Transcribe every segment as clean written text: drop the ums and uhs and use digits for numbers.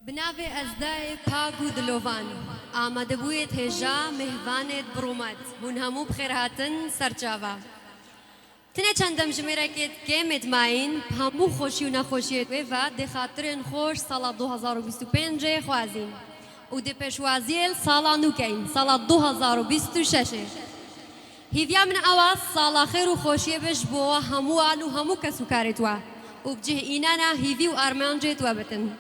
بناوی ازدای پاگو دلوان آماده بوید هجا مهوانت برومد هون همو بخیر هاتن سرچاوا تنه چندم جمیرکت کمت ماین همو خوشی و نخوشیت و دخاطرن خوش سال 2025 خوازین و ده پشوازیل سالا نوکین سال 2026 هیویا من آواز سالا خیر و خوشی بش بو همو آن و همو کسو کارت و بجه اینانا هیوی و آرمان جیت و بتن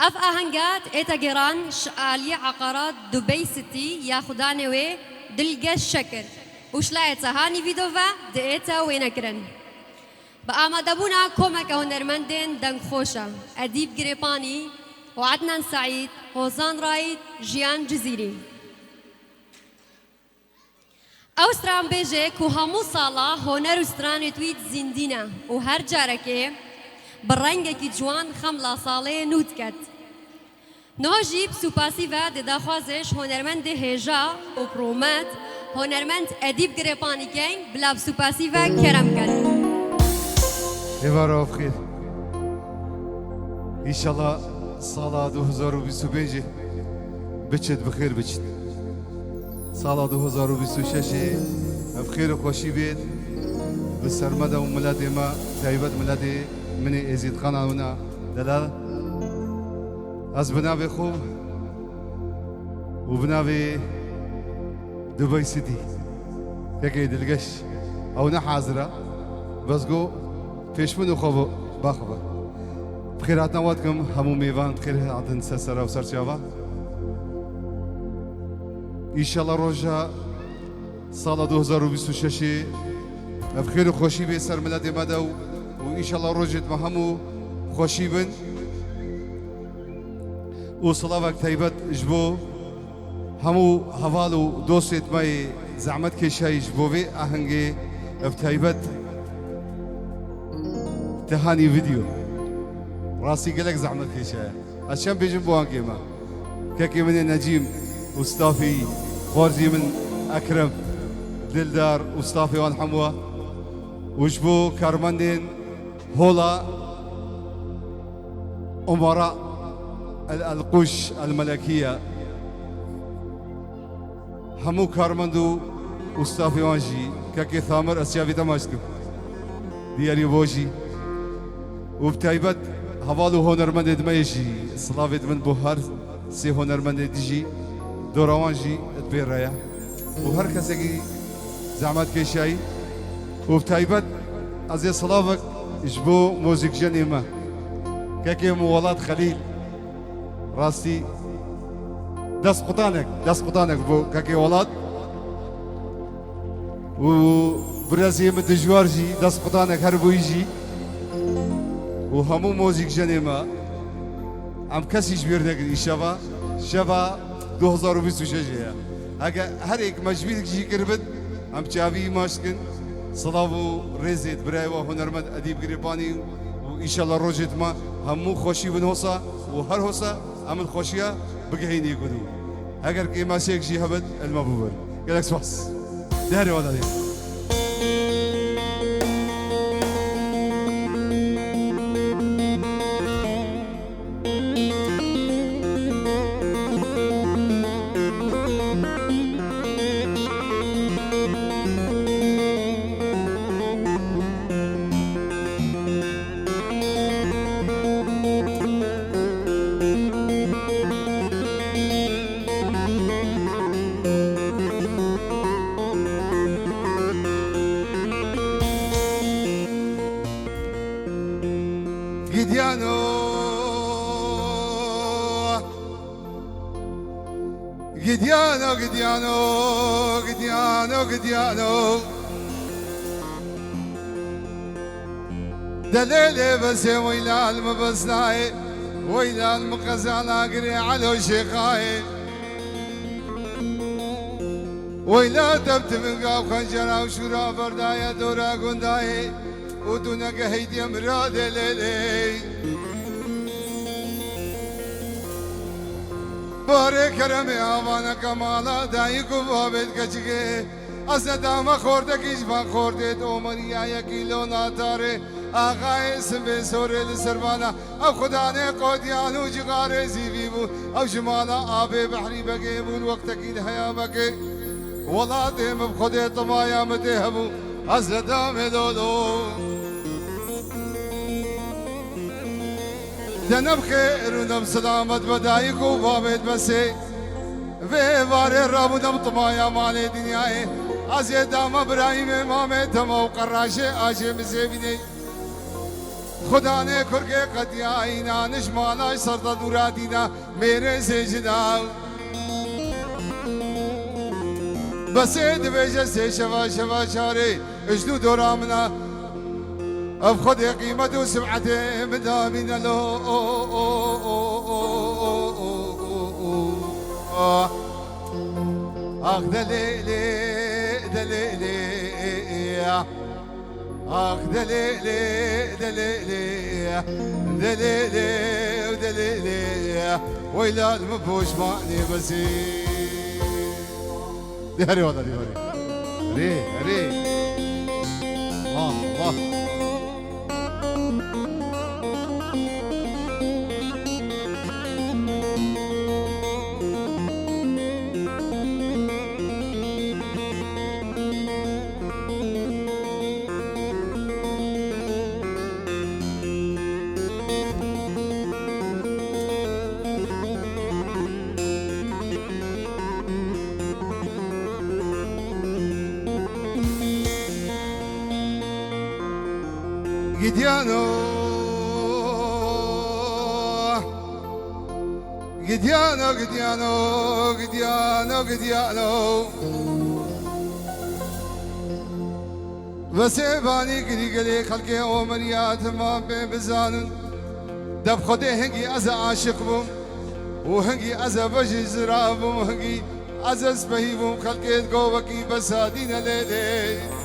اف آهنگات ایتا گران شعالی عقارات دبی ستی یا خدا نوی دلگش شکر وشلايتها هاني فيدوفا دقيتا وينكرن بآمادبونا كومك هنرمندين دنگ خوشا أديب قريباني وعدنان سعيد هوزان رايد جيان جزيري أوستران بيجيك وهمو صالة هنر وستران تويت زندينا وهر جاركي برنگكي جوان خملا صالة نوتكت نوجيب سوباسيفا دداخوازش هنرمند هجا وبرومات هنرمند أديب قريباني كين بلا سوباسيفا كرم كان إيوارو بخير إن شاء الله صلاة 2025 بچت بخير بچت صلاة 2026 بخير وخوشي بيت بسرمدة وملادي ما تايبت ملادي مني ازيد خانونا دلال از بناوي خوب وبناوي دبي سيتي يكي دلقش او نحاضرة بس جو فيش منو خوبو باخبر بخيراتنا واتكم همو ميوان بخير عدن سسرة وسرشافا ان شاء الله روجا صالة 2026 بخير وخوشي بي سر ملادي مدو وان شاء الله روجت ما همو خوشي بن وصلاوك تايبت جبو همو هوالو دوستت ماي زعمت كشاي جبوبي اهنگي بتايبت تهاني فيديو راسي قالك زعمت كشاي عشان بيجن بوانكي ما كاكي من النجيم وصطافي خورزي من اكرم دلدار وصطافي وان حموه وجبو كارماندين هولا امراء القش الملكيه همو كارمندو وستافي وانجي كاكي ثامر اسيافي تماشكو دياري بوجي وبتايبت هوالو هونرمند دميجي سلافيت من بوهر سي هونرمند ديجي دوروانجي تبير رايا وهر كسكي زعمات كيشاي وبتايبت ازي سلافك جبو موزيك جنيمه كاكي موالات خليل راستي دست قطانك بو كاكي ولاد و برازي من دجوارجي دست قطانك هربو يجي و همو موزيك جنيما عم كسي جبير داك شبا 2026 هكا هريك مجبيرك جي كربت عم تشافي ماشكن صلابو ريزيت برايوا هنرمند اديب قريباني وان شاء الله روجت ما همو خوشي بنوصا وهر هوسا عمل خوشيه بقهيني يقولوا اگر كي ما شيك جي هبد المبوبر قالك سواس داري ولا دي قديانو دليلي بس ويلا المبسناي ويلا المقزانا قري على شيخاي ويلا تبت من قاف خنجرة وشورا بردايا دورا قنداي ودونك هيدي مراد ليلي باره کرمی آوان کمالا دایی کو بابت کچگه از دام خورده کیش با خورده تو مریا یکیلو ناتاره آقای اسم به سوره لسرمانا او خدانه قودیان و جغار زیوی بون او جمالا آب بحری بگی بون وقت کی الحیا بگی والله دیم بخود طمایا مده بون از ندام دولو دنب خیر و نم سلامت بدایی کو بابت بسه و واره رابودم طمایا مال دنیای از دام ابراهیم امام تمو قراشه آشه مسیبینه خدا نے کھر کے قدیائینا نشمالا سرد دورا دینا میرے سجدہ بسید ویجہ سے شوا شوا شارے اجدو دورامنا اب خود قیمت و سبعت مدامین لو آخ دلیلی دلیلی آخ دلیلی دلیلی دلیلی ودلیلی ویلا المبوش معني بسي دي هري والله دي هري هري الله الله Gidiano, Gidiano, Gidiano, Gidiano, Gidiano. وسيباني قلي خلقي عمريات ما بزانن دب خدي هنجي أزا عاشق بم وهنجي أزا بجي زراب وهنجي أزا سبهي بم خلقي قوبكي بسادين ليلي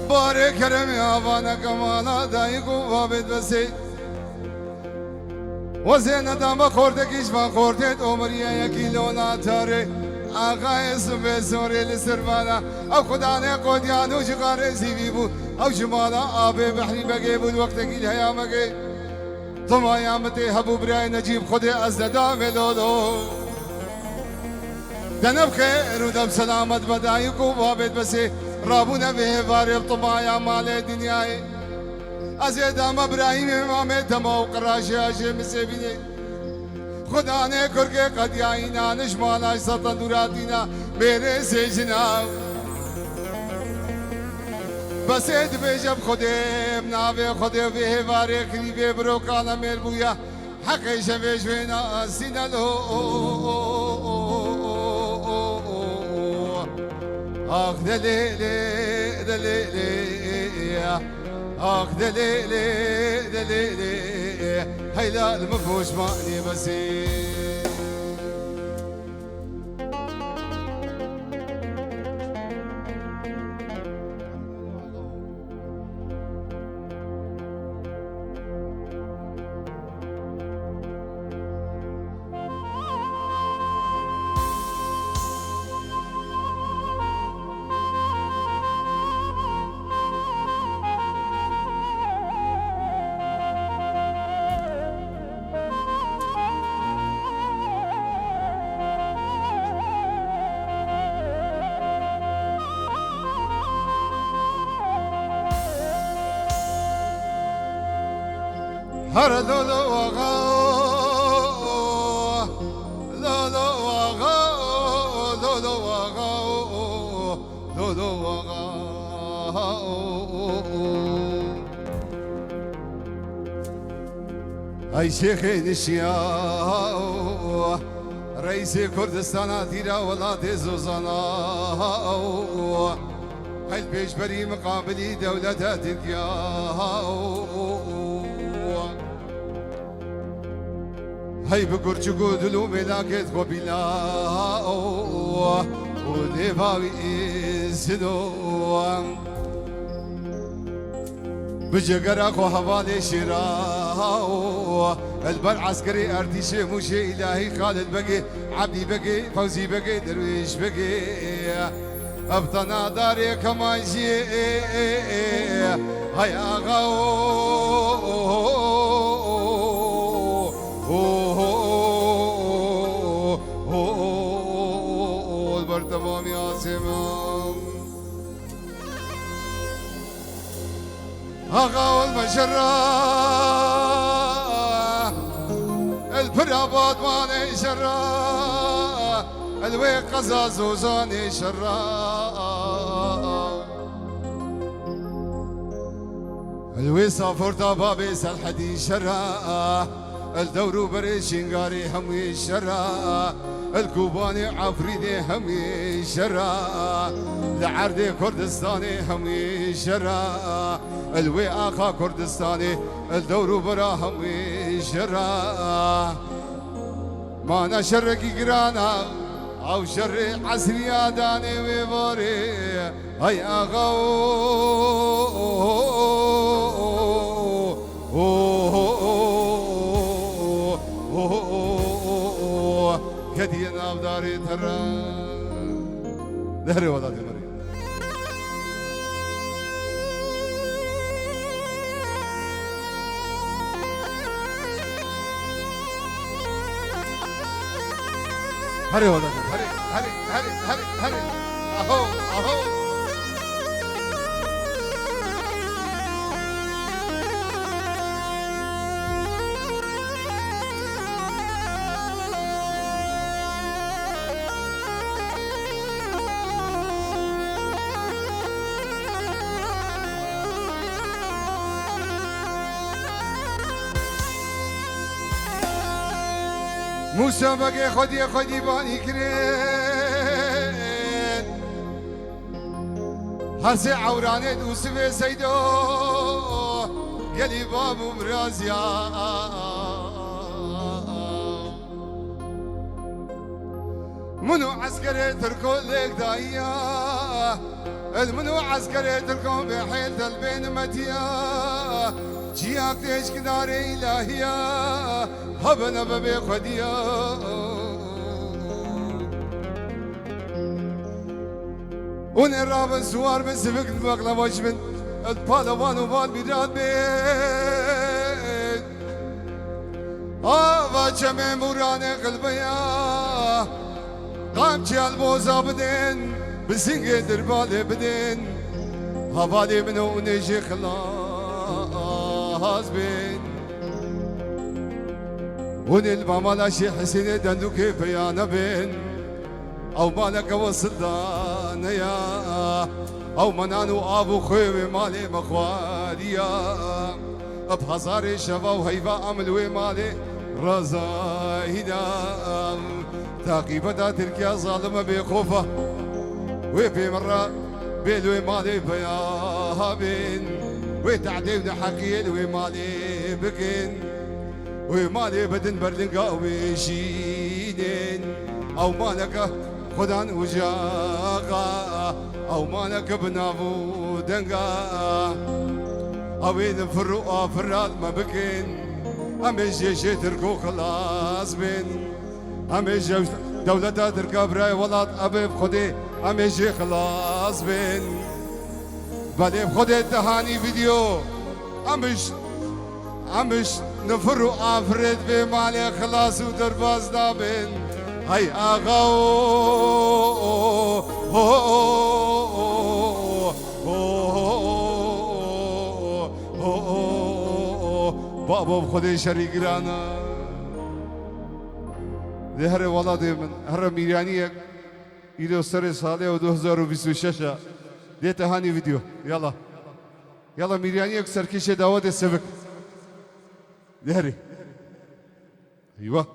بارے کرم آوانا کمانا دائی کو وابد بسے وزین داما خورده کشما خورده عمریه یکی لونا تاره آقای سبه سوره لسرمانا او خدا نے قودیانو جغار زیوی بود او جمالا آب بحری بگی بود وقت کی الحیا مگی تم آیامت حبوب رای نجیب خود از ندام لولو دنب خیر و دم سلامت بدائی کو وابد بسے رابونا به وارب طمایا مال دنیای از دام ابراهیم امام تمو قراشه آشه مسیبینه خدا نے کر کے قدیائینا نشمالا ستا دوراتینا میرے سے جناب بسید بیجب خودم ناوے خودم به واره قریبه بروکانا میر بویا حق شوه جوینا سینالو آخ دلیلی دلیلی آخ دلیلی دلیلی هیلا المفوش معني بسي هر لولو وغا لولو وغا لولو وغا لولو وغا اي شيخ نشيا رئيس كردستان تيرا ولاد زوزانا هاي البيش بري مقابلي دولة تركيا هاي بقرشقو دلو ملاكت قبيلا ودفاوي إنسدو بجقر أخو حوالي شراء البر عسكري أرديشي موشي إلهي خالد بقي عبدي بقي فوزي بقي درويش بقي ابطنا داري كما جي هيا غو البرتمام يا سمام أغا المجرة البرابات ماني شرا الوي قزاز وزاني شرا الوي سافرت بابي سالحدي شرا الدور بري شنغاري همي شرا الكوباني عفريدي همي شرا لعردي كردستاني همي شرا الوي آخا كردستاني الدور برا همي شرا ما نشرك قرانا او شر عسري داني ويبوري هاي اغو كدي نافداري ترى دهري ولا دمري هري ولا هري هري هري هري هري اهو اهو مسابقه خودی بانی کرد هر سه عورانه دوست به سیدو گلی بابو مرازیا منو عسكري تركو لك دايا منو عسكري تركو بحيل البين متيا جياك تيش كداري الهيا هبنا ببي خديا ونراب سوار بسبك البقلة وجبن البالوان وبال بيراد بيت جمع موراني قلبيا قام جال بوزا بدين بسنجي دربالي بدين هبالي منو نجي خلاص بين ونلبا مالا شي حسين دندو كيف يا نبين او مالك وصلنا يا او منانو ابو خوي مالي مخواليا بهزاري شبا وهيبا عملوا مالي رزايدا تعقيبة تركيا ظالمة بخوفة وفي مرة بيلوي مالي بيابين وتعدينا حقيل ومالي بكين ومالي بدن بردنقا وشيدين او مالك خدان وجاقا او مالك بنافو دنقا اوين فرقا فراد ما بكين امجي شي تركو خلاص بين امجي دولتا تركا براي ولاد ابي بخدي امجي خلاص بين بعدي بخدي تهاني فيديو امش نفرو افرد بمالي خلاص ودرباز دابين هاي بابا بخدي شريك رانا ده هر ولاد من هر ميرانيك إلى سر ساله و 2026 ده تهاني فيديو يلا يلا ميرانيك سركيش دعوت السبك ده هري ايوه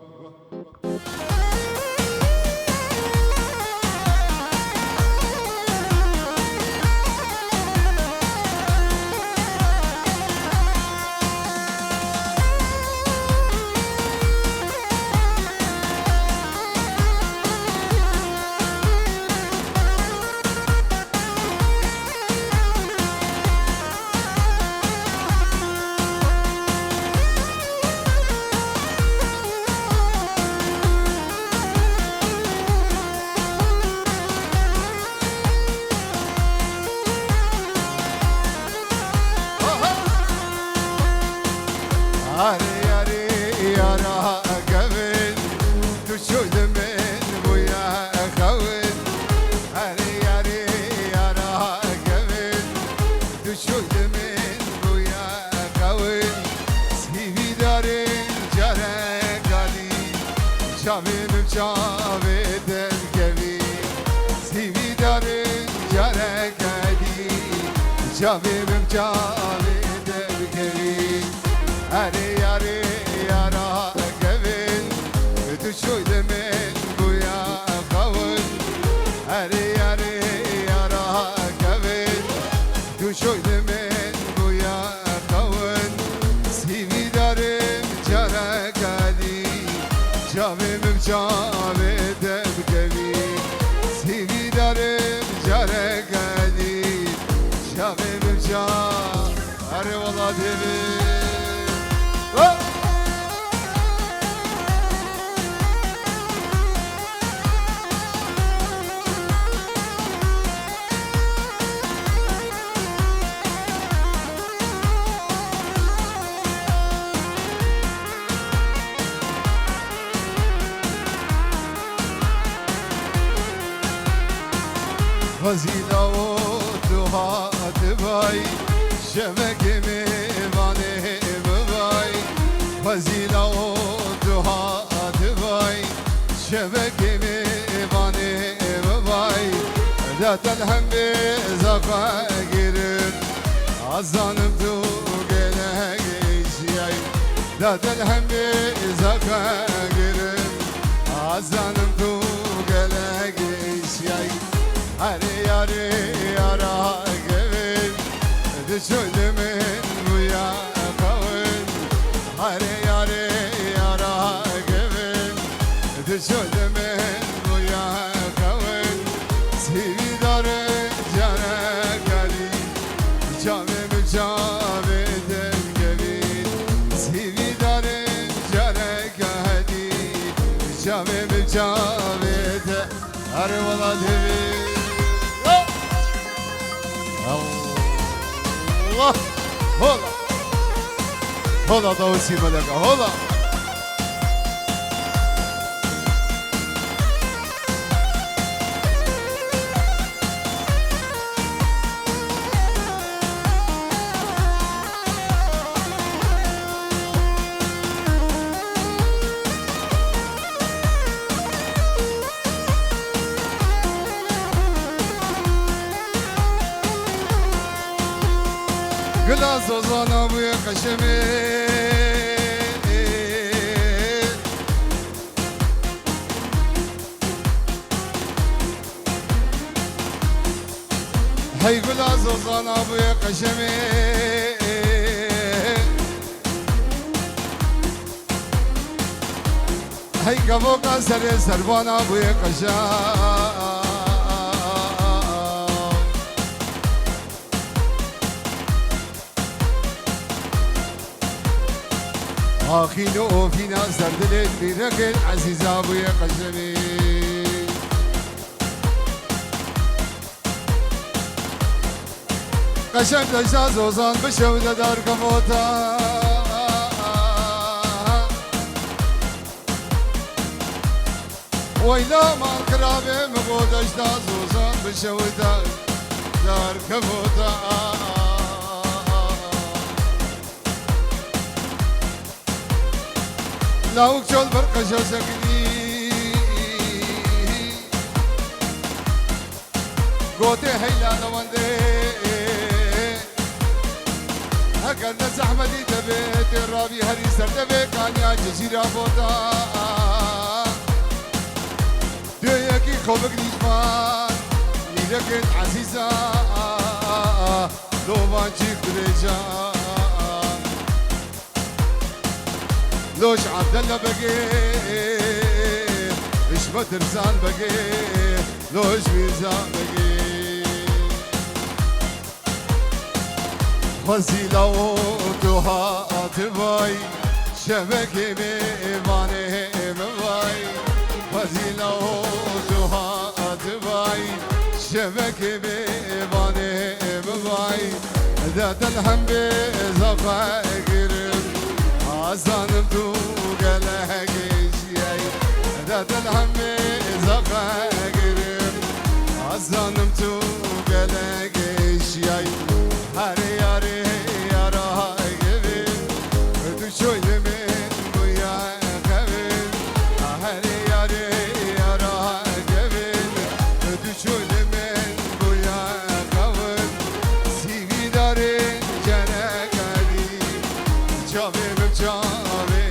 يارا قبل تشود من ويا خوين هري ياري يارا قبل تشود من ويا خوين سيبي دارين جارك علي شابي مشابي دلكبي سيبي دارين جارك علي شابي مشابي دلكبي هري ياري يارا قبل تشود من ويا خوين هري ياري يارا قبل تشود من ويا خوين سيبي دارم جارك علي شابي مشابي دلكبي سيبي دارم جارك علي شابي مشابي هري والله دبي Hazina otuha tebay şebek mevane bevay Hazina otuha tebay şebek mevane bevay Zaten hem zafa girin azanım tu gene geçyay Zaten hem zafa girin azanım tu gene geçyay هري ياري يارا قبل تشود من ويا خوين هري ياري يارا قبل تشود من ويا خوين سيبي دار جارك علي جامي مجامي دلقبي سيبي دار جارك علي جامي مجامي دل هري والله دبي الله هلا هلا دوسي ملكة هلا Glas ozana bu kaşemi Hey glas ozana bu kaşemi Hey kavoka sere servana bu kaşa آخینو فینا سردلت بیرکل عزیزا بوی قشمی قشم دشتا زوزان بشود دار کموتا ویلا مال کرابه مگو دشتا زوزان بشود دار کموتا لاوك شول برقشة سكني قوتي هيلا نواندي هكذا زحمتي تبيت الرابي هري سردبي كان يا جزيرة بوتا ديكي خوبك نجمان ليلكت عزيزة لو بانشيك دريجان لوش عبد الله بقي ايش مدرسان بقي لوش ميزان بقي وزيلا وتوها تباي شبكي ميماني مباي وزيلا وتوها تباي شبكي ميماني مباي ذات الهم بزفاقر azanım tu gel بدل همي زغاقرم أزانم تو قلقش ياي هاري ياري يارا قبل تو شوي من بويا قبل هاري ياري يارا قبل تو شوي من بويا قبل سيبي داري جنك علي جابم جابم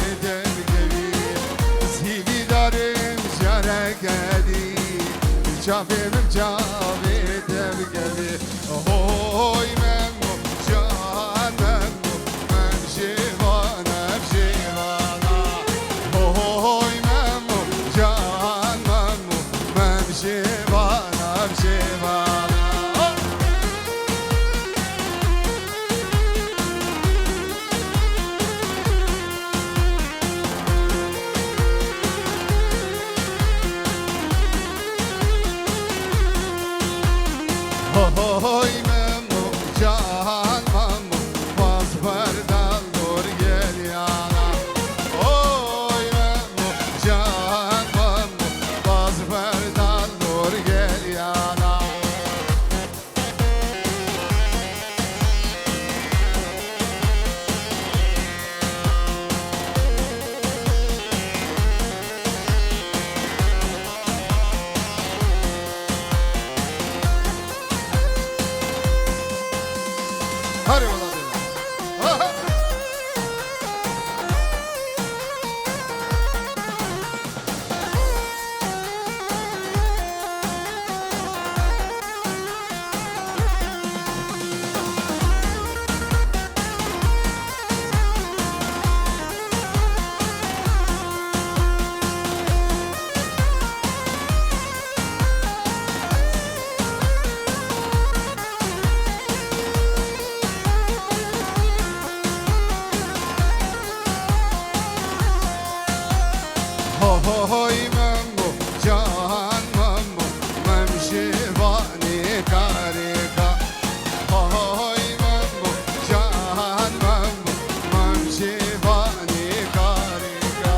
سيبي داري جنك علي جابم جابم هوي ممو جان ممو ممشي وانا بشي وانا هوي ممو جان ممو ممشي وانا بشي وانا هوي ممو جان ممو واصبر دلور يليانا هوي ممو جان ممو واصبر دلور يليانا هاري والله هوي ممو جان ممو ممشي واني كاريكا هوي ممو جان ممو ممشي واني كاريكا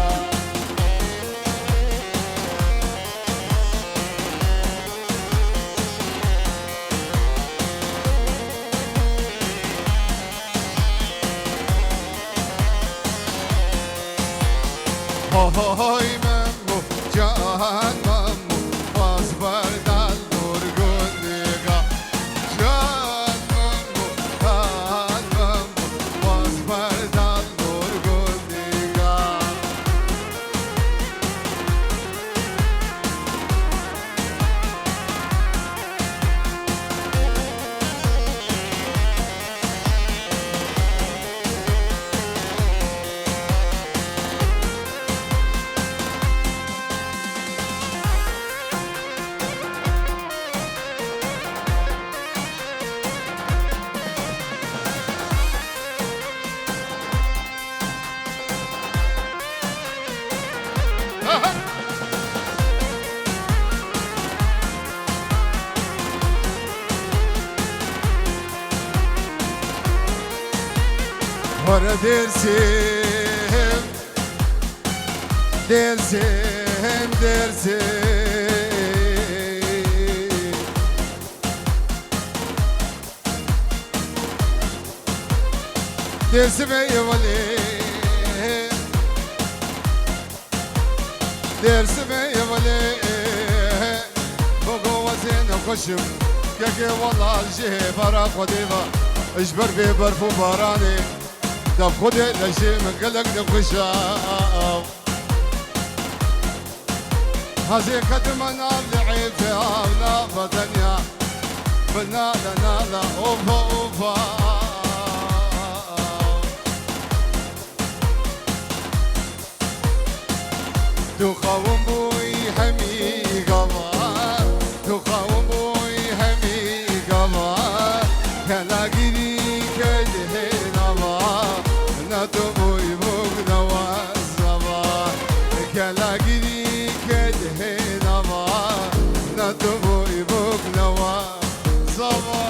هوي ممو جان ممو واصبر دلور قلقا جان ممو واصبر دلور قلقا ورا درسم درسم درسم يا ولي درسم يا ولي بقوا وزين وخشم كاكي والله الجهي برا قديمة اجبر بي برفو باراني دب خودي لشي من قلق دخشاو هزي قدمنا لعيب في عونا بدنيا بنالا نالا اوفا اوفا تقاوم بوي حمي قمر تقاوم بوي حمي قمر كلا قدي كده نما نتبوي بوك نوازما كلا قدي كده نما نتبوي بوك نوازما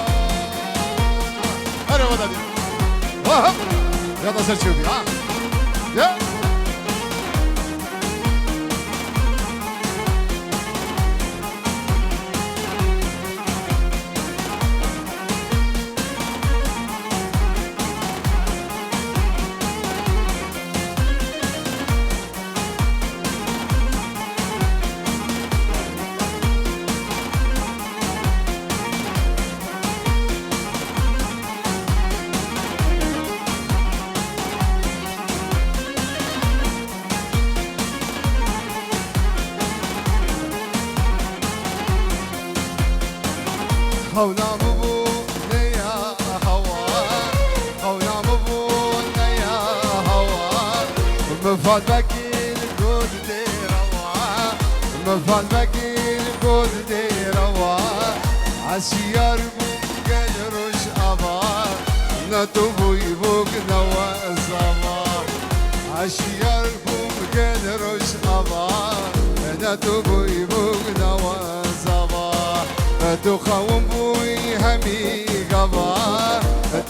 هلا ولدي يلا سر شوفي ها يا خونا مبونا يا هوا خونا مبونا يا هوا مفاد بكين قد دي روا مفاد بكين قد دي روا عسيار بوكل رش أبا نتوبو يبوك نوا الزما عسيار بوكل رش أبا نتوبو يبوك نوا الزما تخاوم بوي همي قبا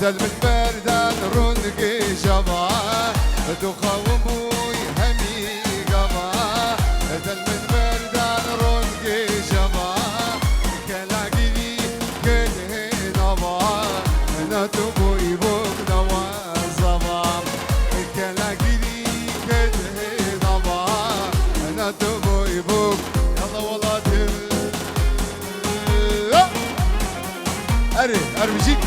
تلمت بردان رنقي جبا تخاوم بوي همي قبا تلمت بردان رنقي جبا كلاقي لي كله نبا نتبوي بوك نوا زبا كلاقي لي كله نبا نتبوي بوك يلا والله أري أرمجيك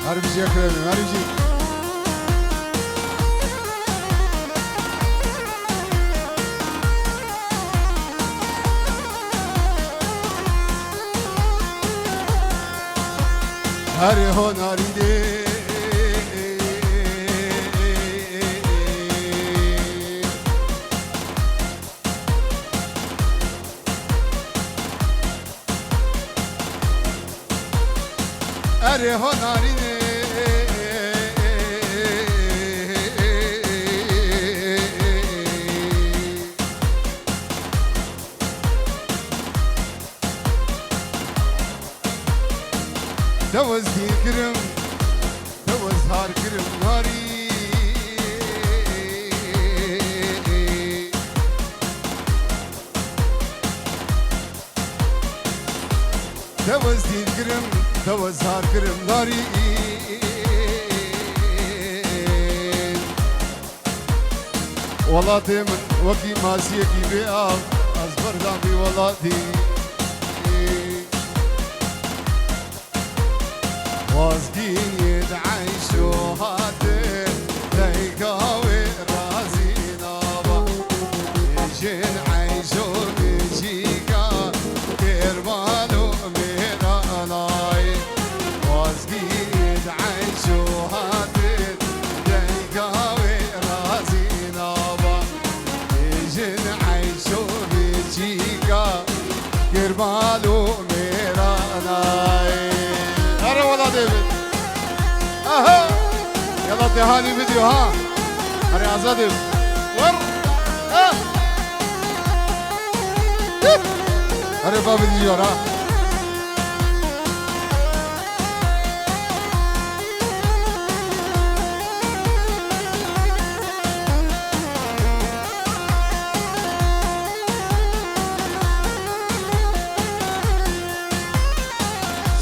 أرمجي يا كريم أرمجي هر هنری دی هر هنری دی دوز دین کرم دوز هار کرم ناری دوز دین کرم دوز هار کرم ناری ولاتي من وكي ماسيكي بياب أصبر دامي ولاتي وازقين يدعيشو هاتي ليقاوي رازينا با يجين عيشو بيجيكا كيربانو ميراناي وازقين يدعيشو هاتي ليقاوي رازينا با يجين عيشو بيجيكا كيربانو ميراناي والله ديفيد اها يلا تهاني فيديو ها هري عزادي ور هري بابي دي جورا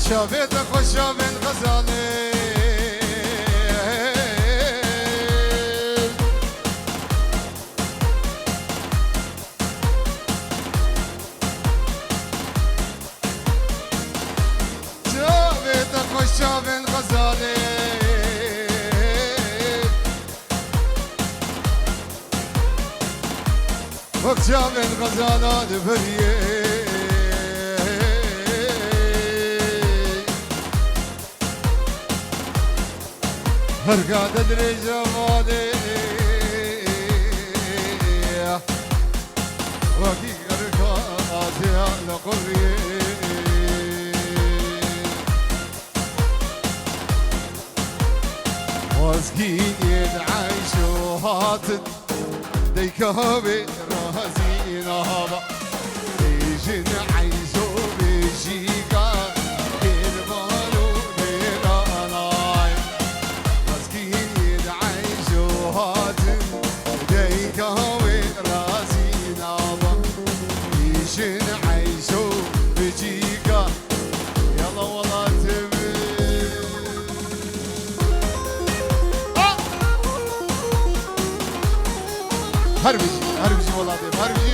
شافيت خوشا من غزالي شافيت خوشا من غزالي وقشا من غزالة دبريه هرقاد ادري جمالي وكي هرقاد يا لقري واسكين يدعيشو هاتد ديكابي رازينا هابا يجن عيشو بيجيكا كيربانو بيراناي هربجي والله ديب هربجي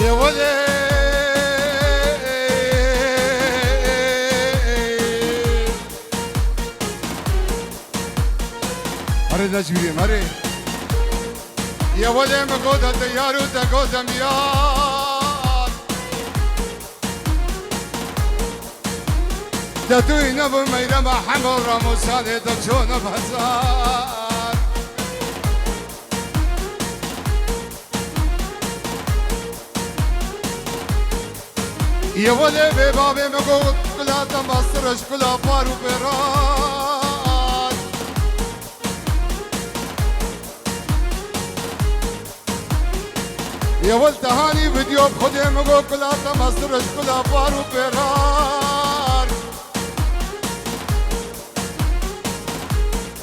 يا ولد هري نجيبين هري يا ولد مقودة تيارو تقودة ميار تتوي نبو ميرما حمو رموساني تجون بهزار يا ولد ببابي مقود كلا تمصرش كلا بارو براد يا ولد هاني فيديو بخدي مقود كلا تمصرش كلا بارو براد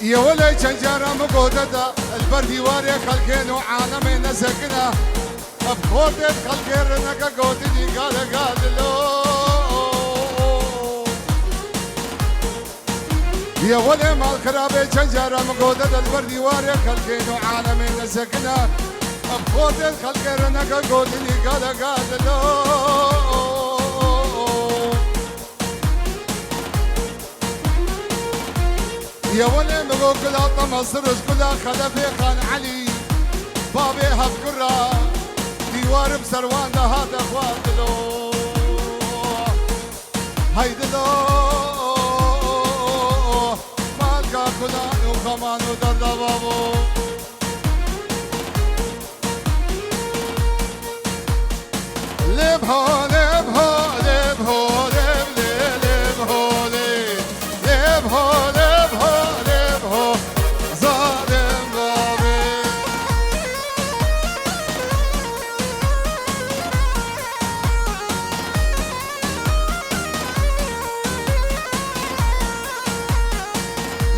يا ولد شنجارة مقودة البردي واري خلقين وعالمي نسكنا بخوتت خلقين رنكا قوتني قال له يا ولي مال خرابي شنجارة مقودة البردي واري خلقين وعالمي نسكنا بخوتت خلقين رنكا قوتني قال له يا ولي مقود كلا طمصرش كلا خلفي خان علي بابي هفكرة ديوار بسروان ده هذا اخوات له هيدي له مالكا كلان وخمان ودرد بابو لبهو لبهو لبهو لبهو لبهو لبهو لبهو ظالم بابي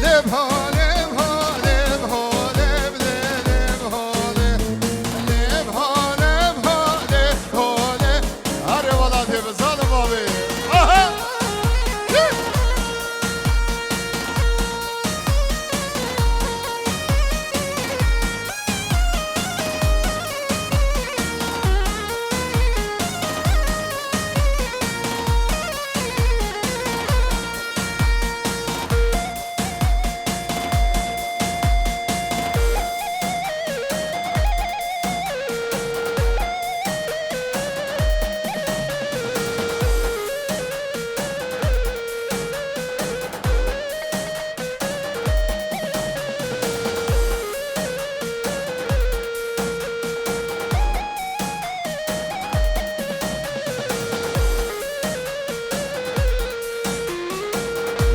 لبهو لبهو لبهو لبهو لبهو لبهو هاري والله ديب ظالم بابي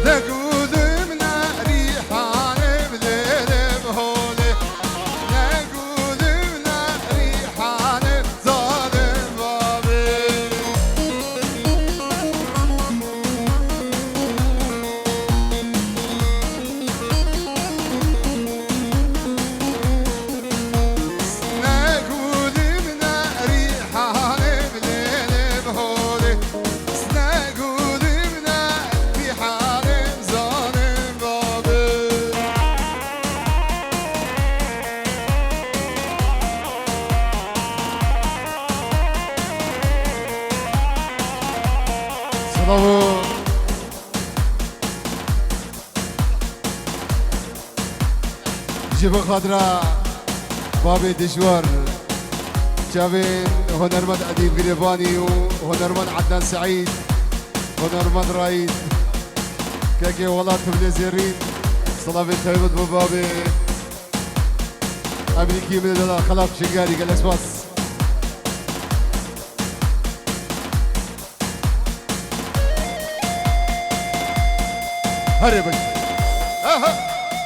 نقود من ريحان بليل بهولي نقود من ريحان ظالم بابي نقود من ريحان بليل بهولي نقود من ريحان ظالم بابي صلوات جيب خضراء بابي دجوار جابين هنرمند أديب قريباني وهنرمند عدنان سعيد هنرمند رايد كاكي والله تبلي زيرين صلابي تايبت ببابي امريكي من الخلاف شقاري قال اسباس هري بي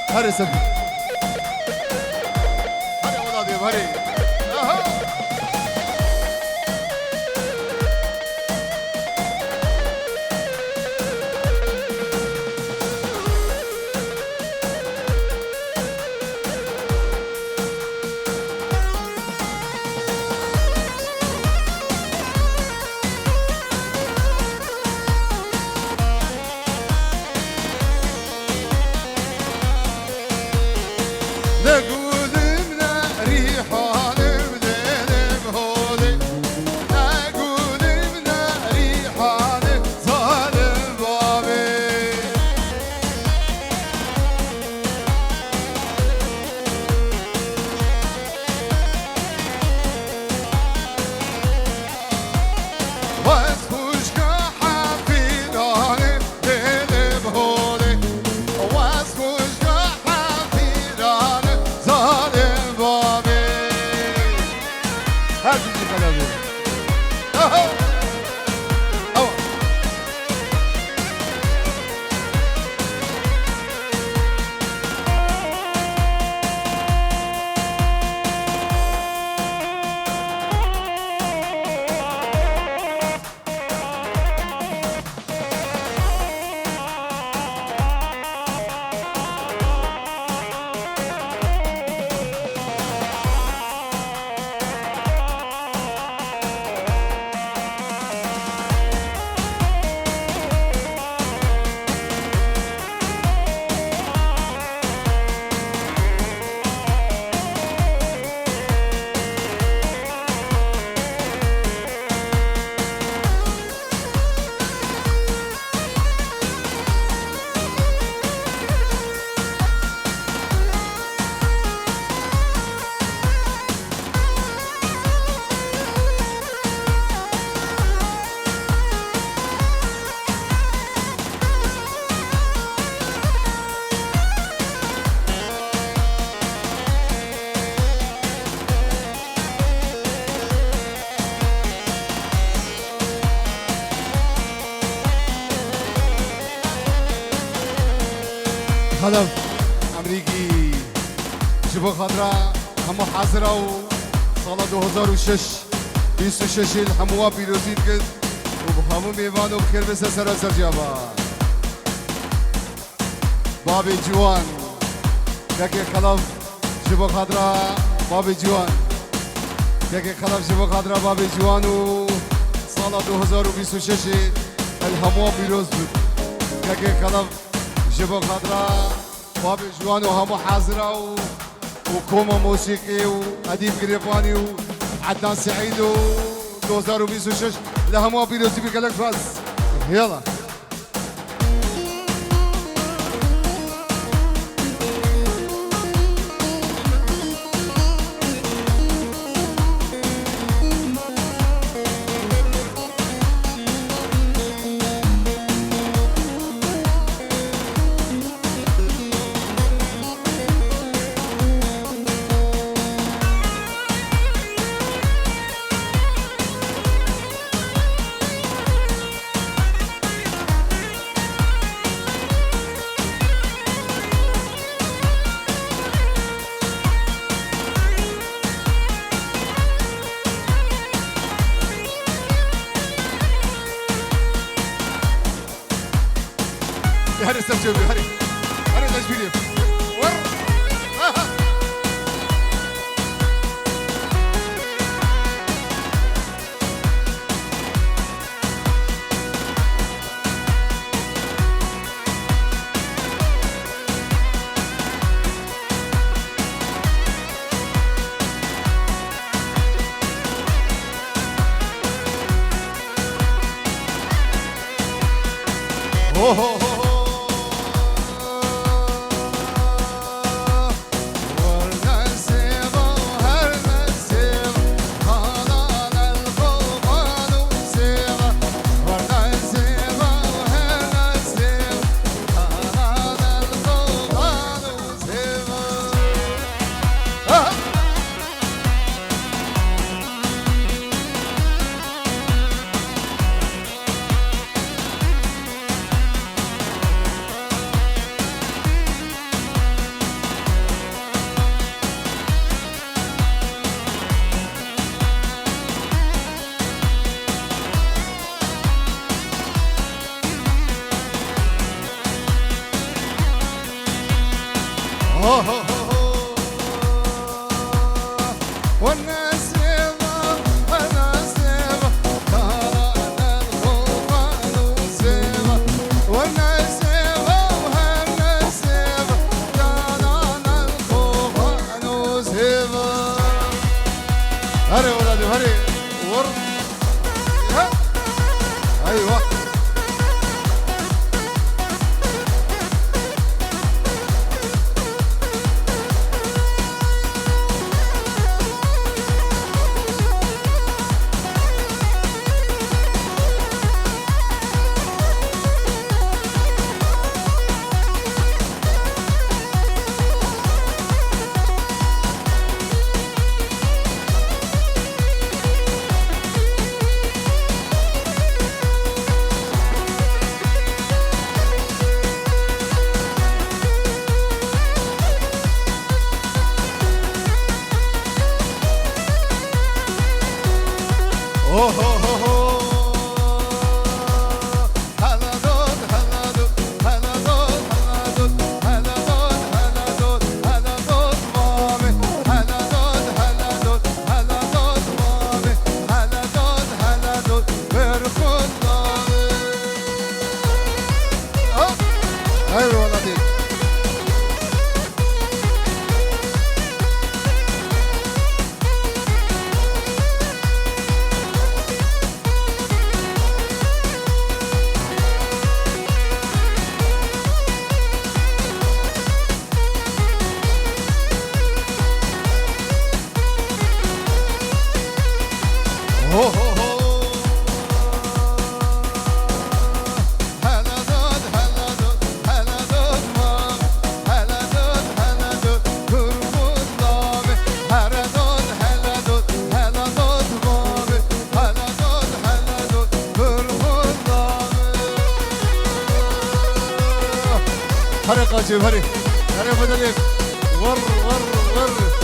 هري سبي هري اولادي هري خلف امريكي جبو خضراء همو حاضره و سال 2006 26 الحموه پیروزی کرد و همو میوان و بخیر بسه سراسر جوان بابی جوان یکی خلف جبو خضراء بابی جوان یکی خلف جبو خضراء بابی جوان و سال 2026 الحموه پیروز بود یکی خلف جبو خضراء باب جوان وهمو حاضرة وكوما موسيقي وأديب قريباني وعدنان سعيد و 2026 لهمو بيروزي بقلق فاز يلا هري استمتعوا هري هري تجبيري ور هري ولادي هري ور ايوه هري قاجب هري هري بدلك ور ور ور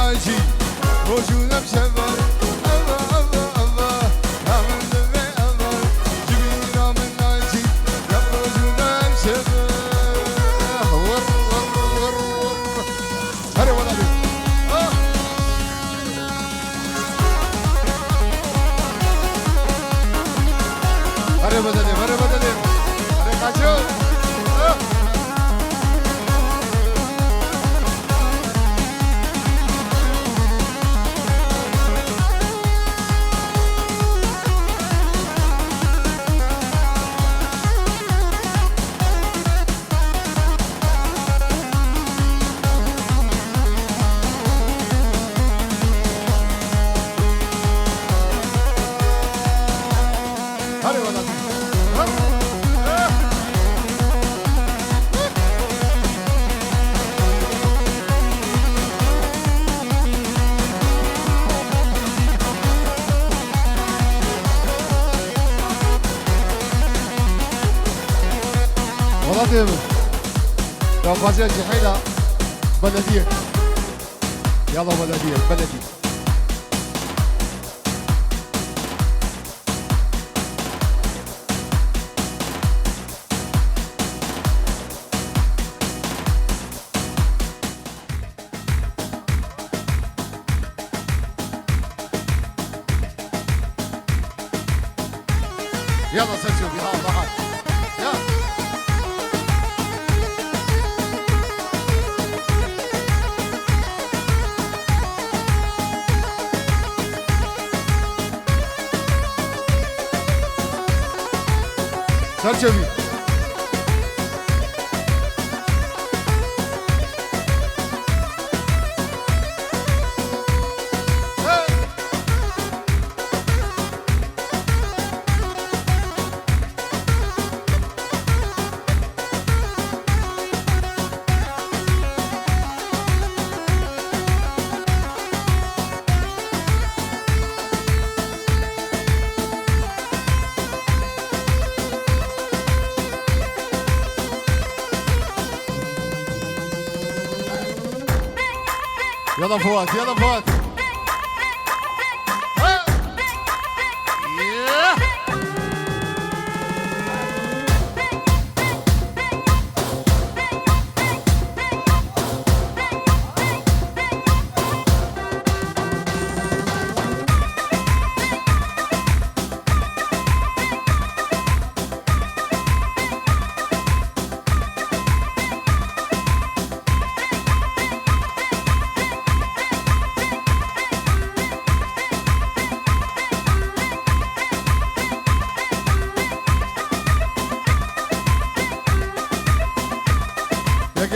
ناجي موجودة بشبر الله الله الله عمل دمي الله جميلة من ناجي يا موجودة بشبر ور ور ور ور هري ولدي هري بدني هري بدني هري خاجون هري ولدي ولدي لو فازت جحيلة بلديك يلا بلديك بلدي يلا سجل بها الله يلا سجل يلا فؤاد يلا فؤاد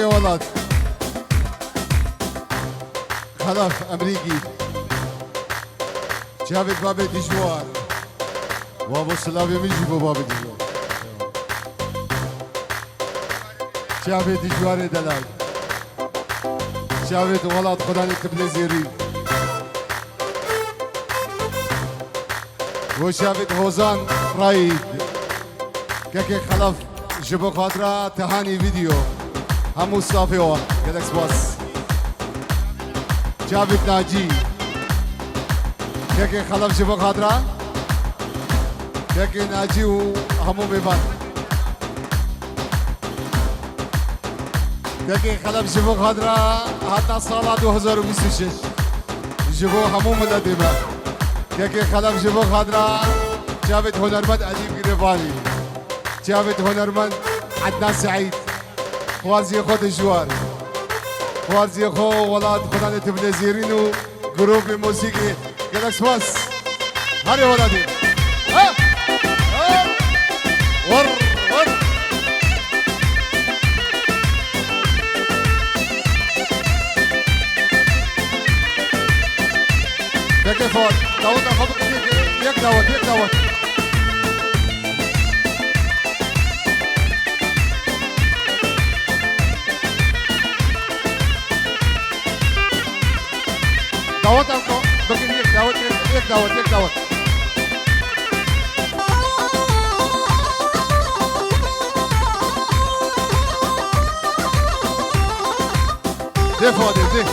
يا ولد خلف امريكي جابت باب دجوار وابو سلامي ميجي باب دجوار جابت دجوار دلال جابت ولد خدا نكتب زيري وشافت هوزان رايد كيك خلف جبو خاطرة تهاني فيديو همو صافي وان كدكس باس جابت ناجي كيك خلف جبو خاطرة كيك ناجي وهمو ميبان كيك خلف جبو خاطرة حتى صالة 2026 جبو همو مددمة كيك خلف جبو خاطرة جابت هنرمند أديب قريباني جابت هنرمند عدنان سعيد خوازي خو دجوار خوازي خو ولاد خدانة ابن زيرينو جروب موسيقي كدكس باس هاري ولادي ها ها ور ور كيف فوت داود أخذك يك داود يك داود داود أنكو بكين يك داود يك داود يك داود ده فوت ده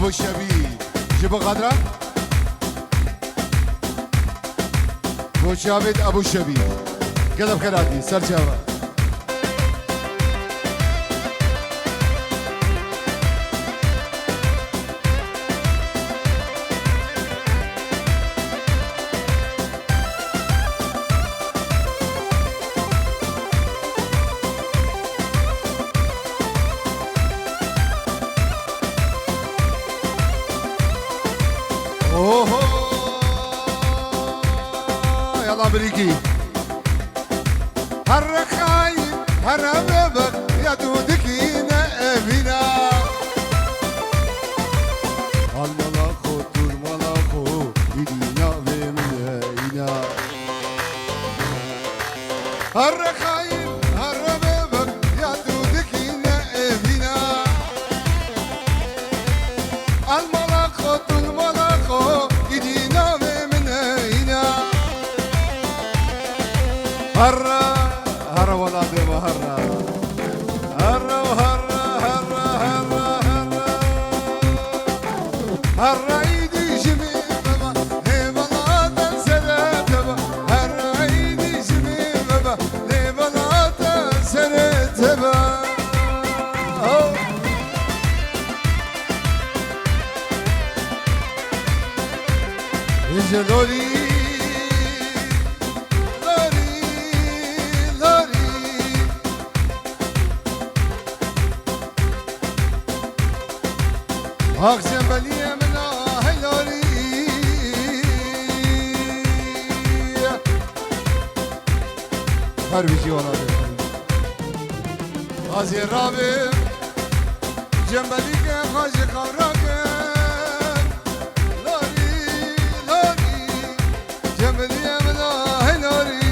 ابو الشبيب جيبوا غدرة ابو شابد ابو الشبيب كذا بكراتي سرجاوة يلا بريكي هرخاي هربك يا دودكينا ابينا الملاخو الملاخو يدينا بمنينا هرخاي هربك يا دودكينا ابينا الملاخو الملاخو يدينا بمنينا هرا هرا ولا ديما هرا هرا وهرا هرا هرا هرا هرا ايدي جميل هيبلا تنسى تبا هرا ايدي جميل هيبلا تنسى تبا جلولي Lord هاك جنبلي من هلوري هربي جوانا غازي الرابي جنبلي خاجي خبرك لوري لوري جنبلي من هلوري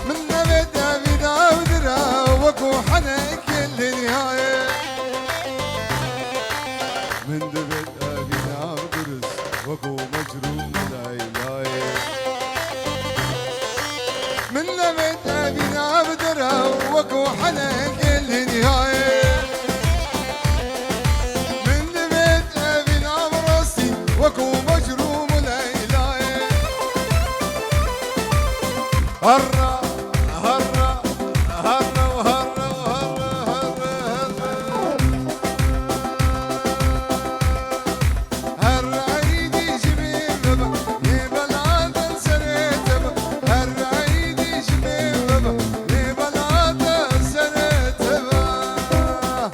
من نبدا بدا ودرا وكو حنك النهايه من نبدا بدا ودرس وكو مجروم لايلاي من نبدا بدا ودرا وكو حنك النهايه من نبدا بدا براسي وكو مجروم لايلاي هرا هرا هرا وهرا وهرا هرا هرا عيدي جميل بابا لبلاد سريت بابا هرا عيدي جميل بابا لبلاد سريت بابا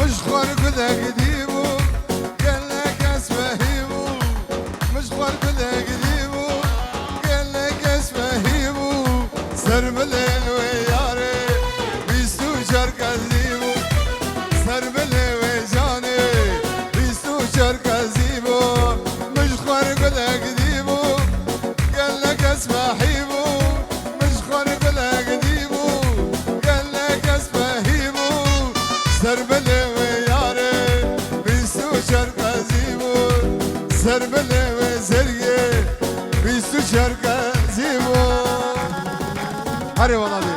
مش خرق ذا قديمو قال لك اسفهيمو مش خرق ذا قديمو قال لك اسفهيمو سرب الليل وياري بيستو شرق الزيمو سرب الليل ويجاني بيستو شرق الزيمو مش خرق ذا قديمو قال لك اسفهيمو مش خرق ذا قديمو قال لك اسفهيمو سربلي وياري بيسو شرق زيبو سربلي وزرقي بيسو شرق زيبو هاري والله دي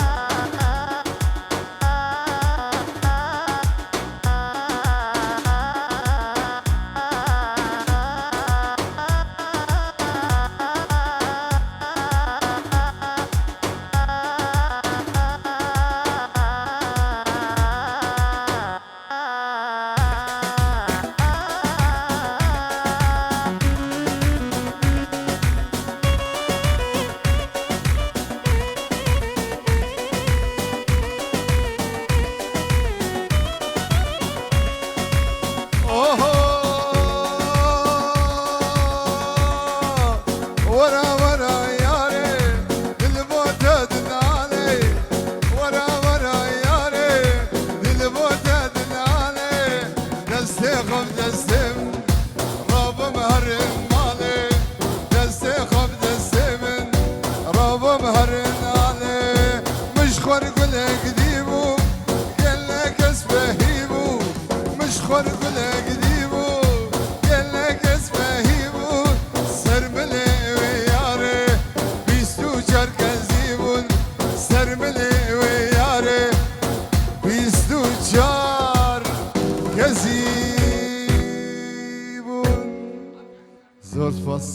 زۆر سپاس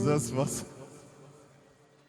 زۆر سپاس